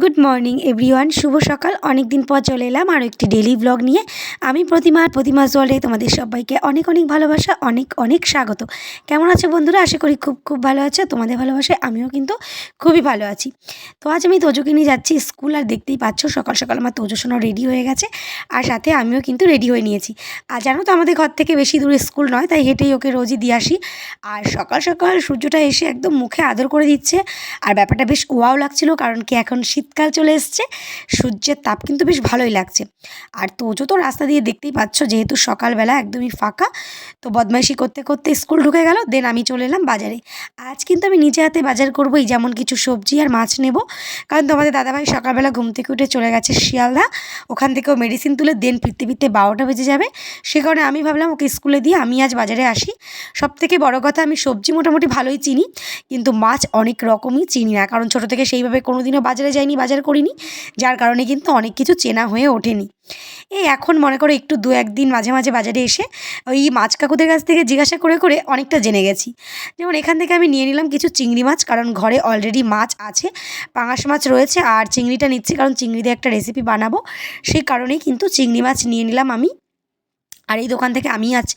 Good morning everyone, শুভ সকাল। অনেক দিন পর চলে এলাম আরও একটি ডেইলি ব্লগ নিয়ে। আমি প্রতিমা জলে তোমাদের সবাইকে অনেক অনেক ভালোবাসা, অনেক অনেক স্বাগত। কেমন আছো বন্ধুরা? আশা করি খুব খুব ভালো আছো। তোমাদের ভালোবাসায় আমিও কিন্তু খুবই ভালো আছি। তো আজ আমি তোজোকে নিয়ে যাচ্ছি স্কুল, আর দেখতেই পাচ্ছ সকাল সকাল আমার তোজো সোনা রেডি হয়ে গেছে, আর সাথে আমিও কিন্তু রেডি হয়ে নিয়েছি। আর জানো তো আমাদের ঘর থেকে বেশি দূরে স্কুল নয়, তাই হেঁটেই ওকে রোজই দিয়ে আসি। আর সকাল সকাল সূর্যটা এসে একদম মুখে আদর করে দিচ্ছে, আর ব্যাপারটা বেশ ওয়াও লাগছিল, কারণ কি এখন শীতকাল চলে এসছে, সূর্যের তাপ কিন্তু বেশ ভালোই লাগছে। আর তোজো তো রাস্তা দিয়ে দেখতেই পাচ্ছ, যেহেতু সকালবেলা একদমই ফাঁকা, তো বদমাইশি করতে করতে স্কুল ঢুকে গেল। দেন আমি চলে এলাম বাজারে। আজ কিন্তু আমি নিজে হাতে বাজার করবোই, যেমন কিছু সবজি আর মাছ নেব, কারণ তোমাদের দাদাভাই সকালবেলা ঘুম থেকে উঠে চলে গেছে শিয়ালদা। ওখান থেকেও মেডিসিন তুলে দেন ফিরতে ফিরতে 12টা বেজে যাবে। সে কারণে আমি ভাবলাম ওকে স্কুলে দিয়ে আমি আজ বাজারে আসি। সবথেকে বড় কথা, আমি সবজি মোটামুটি ভালোই চিনি, কিন্তু মাছ অনেক রকমই চিনি না, কারণ ছোটো থেকে সেইভাবে কোনোদিনও বাজারে যাইনি, বাজার করিনি, যার কারণে কিন্তু অনেক কিছু চেনা হয়ে ওঠেনি। এই এখন মনে করো একটু দু একদিন মাঝে মাঝে বাজারে এসে ওই মাছ কাকুদের কাছ থেকে জিজ্ঞাসা করে করে অনেকটা জেনে গেছি। যেমন এখান থেকে আমি নিয়ে নিলাম কিছু চিংড়ি মাছ, কারণ ঘরে অলরেডি মাছ আছে, পাঙাশ মাছ রয়েছে, আর চিংড়িটা নিচ্ছি কারণ চিংড়ি দিয়ে একটা রেসিপি বানাবো, সেই কারণেই কিন্তু চিংড়ি মাছ নিয়ে নিলাম আমি। আর এই দোকান থেকে আমি আজ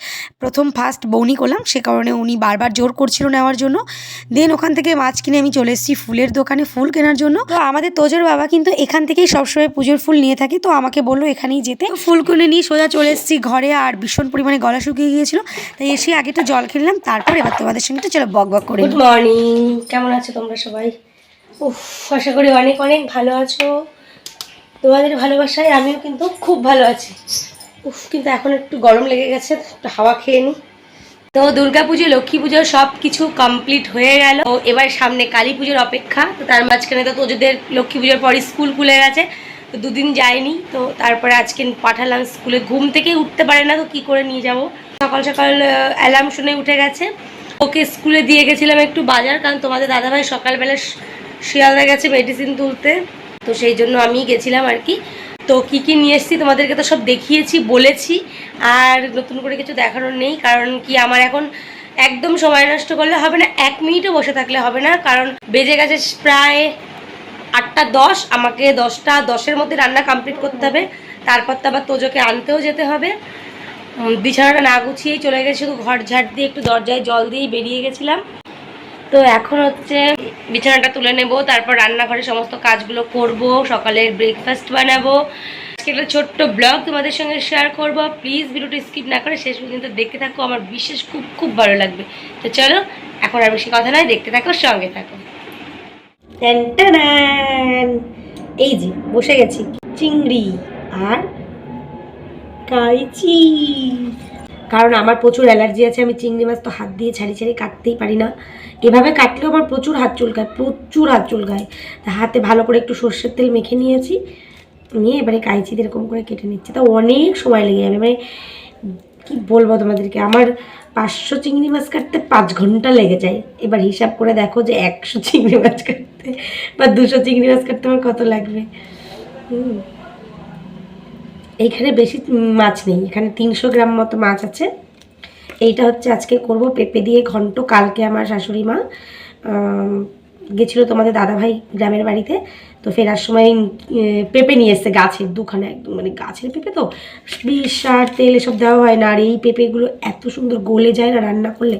ফার্স্ট বউনি করলাম, সে কারণে উনি বারবার জোর করছিল নেওয়ার জন্য। দেন ওখান থেকে মাছ কিনে আমি চলে এসেছি ফুলের দোকানে ফুল কেনার জন্য। তো আমাদের তোজোর বাবা কিন্তু এখান থেকেই সবসময় পুজোর ফুল নিয়ে থাকে, তো আমাকে বললো এখানেই যেতে। ফুল কিনে নিয়ে সোজা চলে এসেছি ঘরে, আর ভীষণ পরিমাণে গলা শুকিয়ে গিয়েছিল, তাই এসে আগে একটু জল খেলাম, তারপর এবার তোমাদের সঙ্গে চলো বক বক করে। গুড মর্নিং, কেমন আছো তোমরা সবাই? আশা করি অনেক অনেক ভালো আছো। তোমাদের ভালোবাসায় আমিও কিন্তু খুব ভালো আছি। কিন্তু এখন একটু গরম লেগে গেছে, একটু হাওয়া খেয়ে নিই। তো দুর্গাপুজো, লক্ষ্মী পুজো সব কিছু কমপ্লিট হয়ে গেল। তো এবার সামনে কালী পুজোর অপেক্ষা। তো তার মাঝখানে তো তোজোদের লক্ষ্মী পুজোর পরই স্কুল খুলে গেছে, তো দুদিন যায়নি। তো তারপরে আজকে পাঠালাম স্কুলে, ঘুম থেকেই উঠতে পারে না, তো কি করে নিয়ে যাব। সকাল সকাল অ্যালার্ম শুনে উঠে গেছে। ওকে স্কুলে দিয়ে গেছিলাম একটু বাজার, কারণ তোমাদের দাদাভাই সকালবেলা শিয়ালদা গেছে মেডিসিন তুলতে, তো সেই জন্য আমি গেছিলাম আর কি। তো কী কী নিয়ে এসেছি তোমাদেরকে তো সব দেখিয়েছি, বলেছি, আর নতুন করে কিছু দেখানোর নেই। কারণ কি আমার এখন একদম সময় নষ্ট করলে হবে না, 1 মিনিটও বসে থাকলে হবে না, কারণ বেজে গেছে প্রায় 8টা 10। আমাকে 10টা 10-এর মধ্যে রান্না কমপ্লিট করতে হবে। তারপর তো আবার তোজোকে আনতেও যেতে হবে। বিছানাটা না গুছিয়েই চলে গেছে, শুধু ঘর ঝাড় দিয়ে একটু দরজায় জল দিয়েই বেরিয়ে গেছিলাম। তো এখন হচ্ছে বিছানাটা তুলে নেব, তারপর রান্নাঘরে সমস্ত কাজগুলো করব, সকালের ব্রেকফাস্ট বানাবো। আজকে একটা ছোট্ট ব্লগ তোমাদের সঙ্গে শেয়ার করব। প্লিজ ভিডিওটি স্কিপ না করে শেষ পর্যন্ত দেখতে থাকো, আমার বিশেষ খুব খুব ভালো লাগবে। তো চলো, এখন আর বেশি কথা নয়, দেখতে থাকো, সঙ্গে থাকো। এই যে বসে গেছি, চিংড়ি আর কাইচি, কারণ আমার প্রচুর অ্যালার্জি আছে। আমি চিংড়ি মাছ তো হাত দিয়ে ছাড়ি ছাড়ি কাটতেই পারি না, এভাবে কাটলেও আমার প্রচুর হাত চুলকায়। তা হাতে ভালো করে একটু সর্ষের তেল মেখে নিয়েছি, নিয়ে এবারে কাইচি এরকম করে কেটে নিচ্ছি। তা অনেক সময় লেগে যাবে, মানে কি বলবো তোমাদেরকে, আমার 500 চিংড়ি মাছ কাটতে 5 ঘন্টা লেগে যায়। এবার হিসাব করে দেখো যে 100 চিংড়ি মাছ কাটতে বা 200 চিংড়ি মাছ কাটতে আমার কত লাগবে। এইখানে বেশি মাছ নেই, এখানে 300 গ্রাম মতো মাছ আছে। এইটা হচ্ছে আজকে করব পেঁপে দিয়ে ঘন্ট। কালকে আমার শাশুড়ি মা গেছিলো তোমাদের দাদাভাই গ্রামের বাড়িতে, তো ফেরার সময় পেঁপে নিয়ে এসছে গাছের, দুখানে একদম, মানে গাছের পেঁপে তো বিষ সার তেল এসব দেওয়া হয় না, আর এই পেঁপেগুলো এত সুন্দর গলে যায় না রান্না করলে।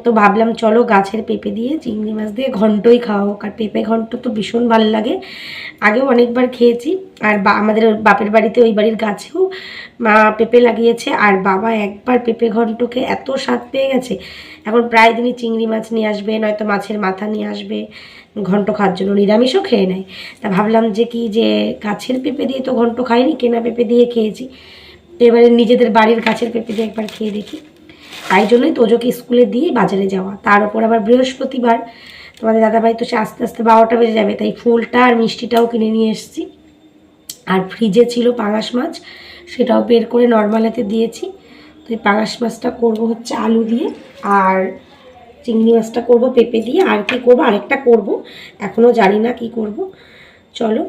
তো ভাবলাম চলো গাছের পেঁপে দিয়ে চিংড়ি মাছ দিয়ে ঘন্টই খাওয়া হোক। আর পেঁপে ঘন্ট তো ভীষণ ভালো লাগে, আগেও অনেকবার খেয়েছি। আর আমাদের বাপের বাড়িতে ওই বাড়ির গাছেও মা পেঁপে লাগিয়েছে, আর বাবা একবার পেঁপে ঘন্টকে এত স্বাদ পেয়ে গেছে, এখন প্রায় দিনই চিংড়ি মাছ নিয়ে আসবে, নয়তো মাছের মাথা নিয়ে আসবে ঘন্ট খাওয়ার জন্য। নিরামিষও খেয়ে নেয়। তা ভাবলাম যে কি যে গাছের পেঁপে দিয়ে তো ঘন্ট খাইনি, কেনা পেঁপে দিয়ে খেয়েছি, তো এবারে নিজেদের বাড়ির গাছের পেঁপে দিয়ে একবার খেয়ে দেখি। তাই জন্যই তোজোকে স্কুলে দিয়ে বাজারে যাওয়া। তার উপর আবার বৃহস্পতিবার, তোমাদের দাদাভাই তো সে আস্তে আস্তে 12টা বেজে যাবে, তাই ফুলটা আর মিষ্টিটাও কিনে নিয়ে এসেছি। আর ফ্রিজে ছিল পাঙাশ মাছ, সেটাও বের করে নর্মালেতে দিয়েছি। তো এই পাঙাশ মাছটা করবো হচ্ছে আলু দিয়ে, আর চিংড়ি মাছটা করবো পেঁপে দিয়ে, আর কি করবো আরেকটা করবো, এখনও জানি না কি করব। চলো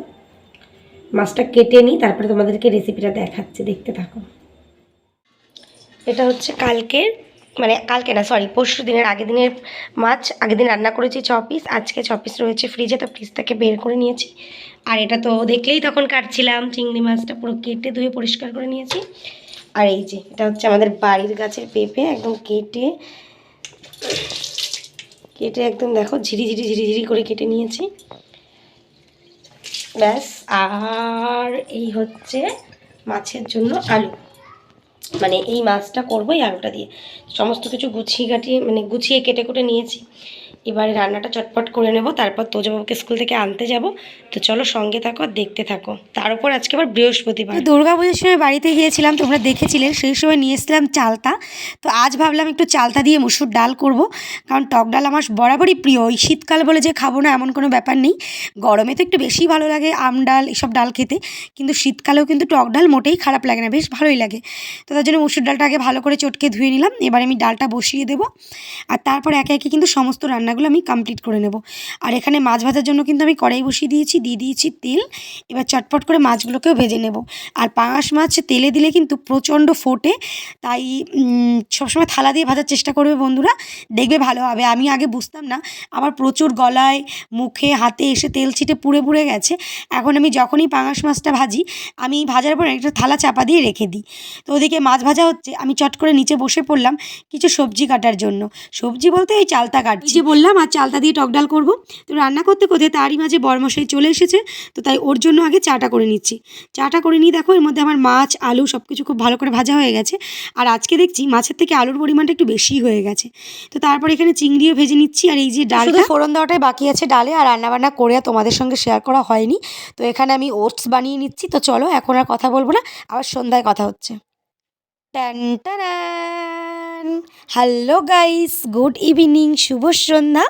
মাছটা কেটে নিই, তারপরে তোমাদেরকে রেসিপিটা দেখাচ্ছি, দেখতে থাকো। এটা হচ্ছে কালকের মানে কালকে না, সরি, পরশু দিনের আগের দিনের মাছ আগের দিন রান্না করেছি 6 পিস, আজকে 6 পিস রয়েছে ফ্রিজে, তো ফ্রিজ থেকে বের করে নিয়েছি। আর এটা তো দেখলেই তখন কাটছিলাম, চিংড়ি মাছটা পুরো কেটে ধুয়ে পরিষ্কার করে নিয়েছি। আর এই যে এটা হচ্ছে আমাদের বাড়ির গাছের পেঁপে, একদম কেটে কেটে একদম দেখো ঝিরি করে কেটে নিয়েছি, ব্যাস। আর এই হচ্ছে মাছের জন্য আলু, মানে এই মাছটা করবো এই আলুটা দিয়ে। সমস্ত কিছু গুছিয়ে কেটে কুটে নিয়েছি। এবারে রান্নাটা চটপট করে নেব, তারপর তোজবাবুকে স্কুল থেকে আনতে যাব। তো চলো সঙ্গে থাকো আর দেখতে থাকো। তার উপর আজকে আবার বৃহস্পতিবার, দুর্গা পুজোর সময় বাড়িতে গিয়েছিলাম, তোমরা দেখেছিলে, সেই সময় নিয়ে এসেছিলাম চালতা। তো আজ ভাবলাম একটু চালতা দিয়ে মুসুর ডাল করব, কারণ টক ডাল আমার বরাবরই প্রিয়। ওই শীতকাল বলে যে খাবো না এমন কোনো ব্যাপার নেই, গরমে তো একটু বেশি ভালো লাগে আম ডাল এসব ডাল খেতে, কিন্তু শীতকালেও কিন্তু টক ডাল মোটেই খারাপ লাগে না, বেশ ভালোই লাগে। তো তার জন্য মুসুর ডালটা আগে ভালো করে চটকে ধুয়ে নিলাম। এবার আমি ডালটা বসিয়ে দেবো, আর তারপর একে একে কিন্তু সমস্ত রান্নাগুলো আমি কমপ্লিট করে নেব। আর এখানে মাছ ভাজার জন্য কিন্তু আমি কড়াই বসিয়ে দিয়েছি, দিয়ে দিয়েছি তেল। এবার চটপট করে মাছগুলোকেও ভেজে নেব। আর পাঙাশ মাছ তেলে দিলে কিন্তু প্রচণ্ড ফোটে, তাই সবসময় থালা দিয়ে ভাজার চেষ্টা করবে বন্ধুরা, দেখবে ভালো হবে। আমি আগে বুঝতাম না, আমার প্রচুর গলায় মুখে হাতে এসে তেল ছিটে পুড়ে গেছে। এখন আমি যখনই পাঙাশ মাছটা ভাজি, আমি ভাজার পর একটা থালা চাপা দিয়ে রেখে দিই। তো ওদিকে মাছ ভাজা হচ্ছে, আমি চট করে নিচে বসে পড়লাম কিছু সবজি কাটার জন্য। সবজি বলতে ওই চালতা কাটছি, যে বললাম আর চালতা দিয়ে টক ডাল করবো। তো রান্না করতে করতে তারই মাঝে বরমশাই চলে এসেছে, তো তাই ওর জন্য আগে চাটা করে নিচ্ছি। চাটা করে নিয়ে দেখো এর মধ্যে আমার মাছ আলু সব কিছু খুব ভালো করে ভাজা হয়ে গেছে। আর আজকে দেখছি মাছের থেকে আলুর পরিমাণটা একটু বেশি হয়ে গেছে। তো তারপর এখানে চিংড়িও ভেজে নিচ্ছি। আর এই যে ডালটা, ফোড়ন দেওয়াটাই বাকি আছে ডালে, আর রান্নাবান্না করে তোমাদের সঙ্গে শেয়ার করা হয়নি। তো এখানে আমি ওটস বানিয়ে নিচ্ছি। তো চলো এখন আর কথা বলবো না, আবার সন্ধ্যায় কথা হচ্ছে। টান টানান, হ্যালো গাইস, গুড ইভিনিং, শুভ সন্ধ্যা।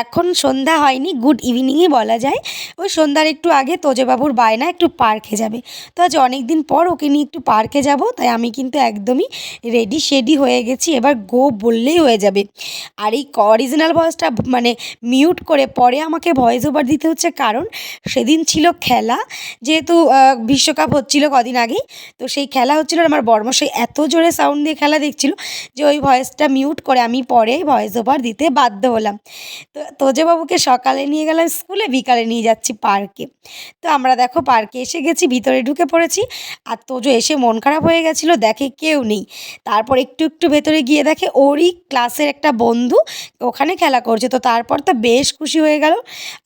এখন সন্ধ্যা হয়নি, গুড ইভিনিংই বলা যায়। ওই সন্ধ্যার একটু আগে তোজবাবুর বায়না একটু পার্কে যাবে। তো আজ অনেক দিন পর ওকে নিয়ে একটু পার্কে যাব, তাই আমি কিন্তু একদমই রেডি শেডি হয়ে গেছি, এবার গো বললেই হয়ে যাবে। আর এই অরিজিনাল ভয়েসটা মানে মিউট করে পরে আমাকে ভয়েস ওভার দিতে হচ্ছে, কারণ সেদিন ছিল খেলা, যেহেতু বিশ্বকাপ হচ্ছিল কদিন আগেই। তো সেই খেলা হচ্ছিল, আর আমার বর্মশাই এত জোরে সাউন্ড দিয়ে খেলা দেখছিল যে ওই ভয়েসটা মিউট করে আমি পরে ভয়েস ওভার দিতে বাধ্য হলাম। তো তোজবাবুকে সকালে নিয়ে গেলাম স্কুলে, বিকালে নিয়ে যাচ্ছি পার্কে। তো আমরা দেখো পার্কে এসে গেছি, ভিতরে ঢুকে পড়েছি। আর তোজো এসে মন খারাপ হয়ে গেছিলো, দেখে কেউ নেই। তারপর একটু ভেতরে গিয়ে দেখে ওরই ক্লাসের একটা বন্ধু ওখানে খেলা করছে। তো তারপর তো বেশ খুশি হয়ে গেল।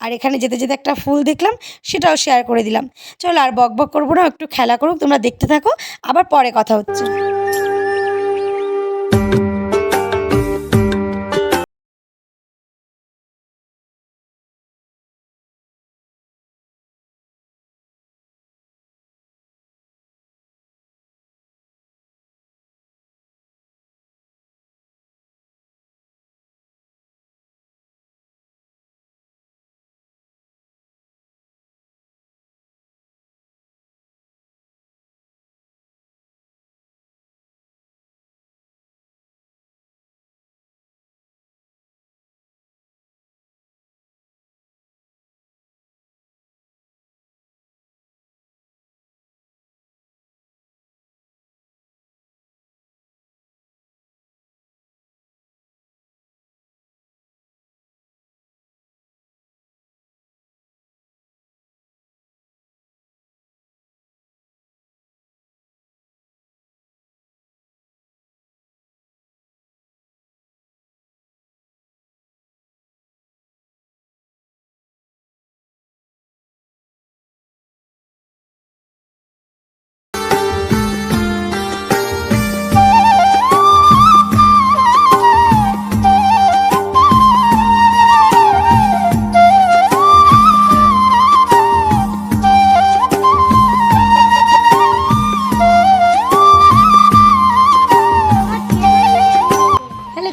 আর এখানে যেতে যেতে একটা ফুল দেখলাম, সেটাও শেয়ার করে দিলাম। চলো আর বক করবো না, একটু খেলা করুক, তোমরা দেখতে থাকো, আবার পরে কথা হচ্ছে।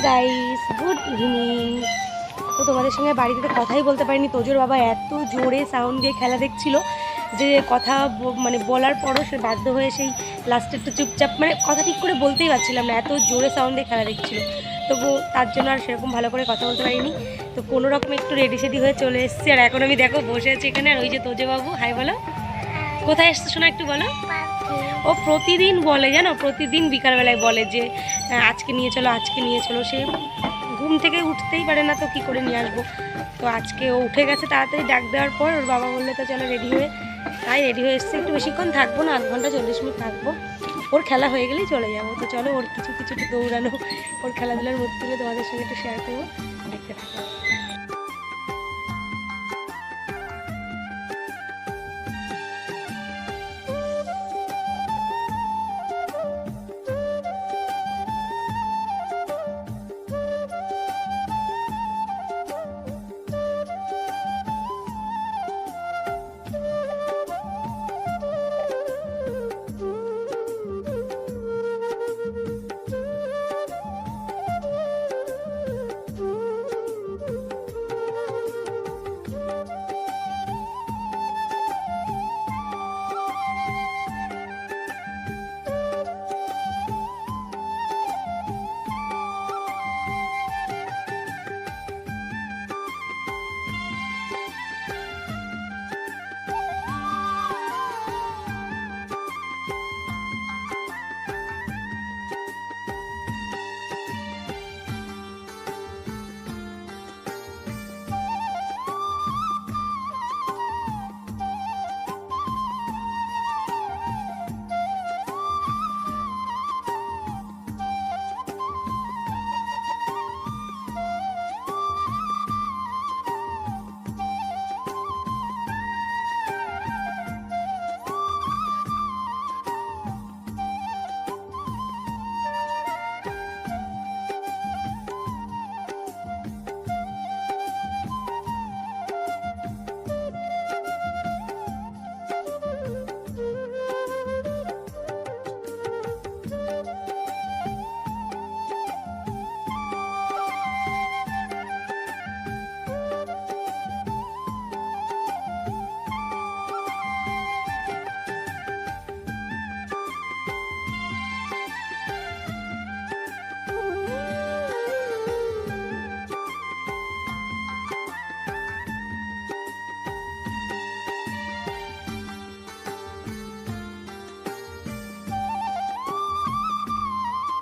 Guys, good evening. তো তোমাদের সঙ্গে বাড়িতে তো কথাই বলতে পারিনি, তোজোর বাবা এত জোরে সাউন্ড দিয়ে খেলা দেখছিল যে কথা মানে বলার পরও সে বাধ্য হয়ে সেই লাস্টে একটু চুপচাপ, মানে কথা ঠিক করে বলতেই পারছিলাম না, এত জোরে সাউন্ড দিয়ে খেলা দেখছিল। তবু তার জন্য আর সেরকম ভালো করে কথা বলতে পারিনি। তো কোনো রকম একটু রেডি সেডি হয়ে চলে এসেছি। আর এখন আমি দেখো বসে আছি এখানে, আর ওই যে তোজো বাবু, হাই বলো। কোথায় এসছো শোনা একটু বলো। ও প্রতিদিন বলে জানো, প্রতিদিন বিকালবেলায় বলে যে আজকে নিয়ে চলো, আজকে নিয়ে চলো। সে ঘুম থেকে উঠতেই পারে না, তো কী করে নিয়ে আসবো। তো আজকে ও উঠে গেছে তাড়াতাড়ি, ডাক দেওয়ার পর ওর বাবা বললে তো চলো রেডি হয়ে, তাই রেডি হয়ে এসছে। একটু বেশিক্ষণ থাকবো না, 1 ঘন্টা 40 মিনিট থাকবো। ওর খেলা হয়ে গেলেই চলে যাবো। তো চলো ওর কিছু কিছু দৌড়ানো, ওর খেলাধুলার মধ্যে তোমাদের সঙ্গে একটু শেয়ার করবো, দেখতে থাকবো।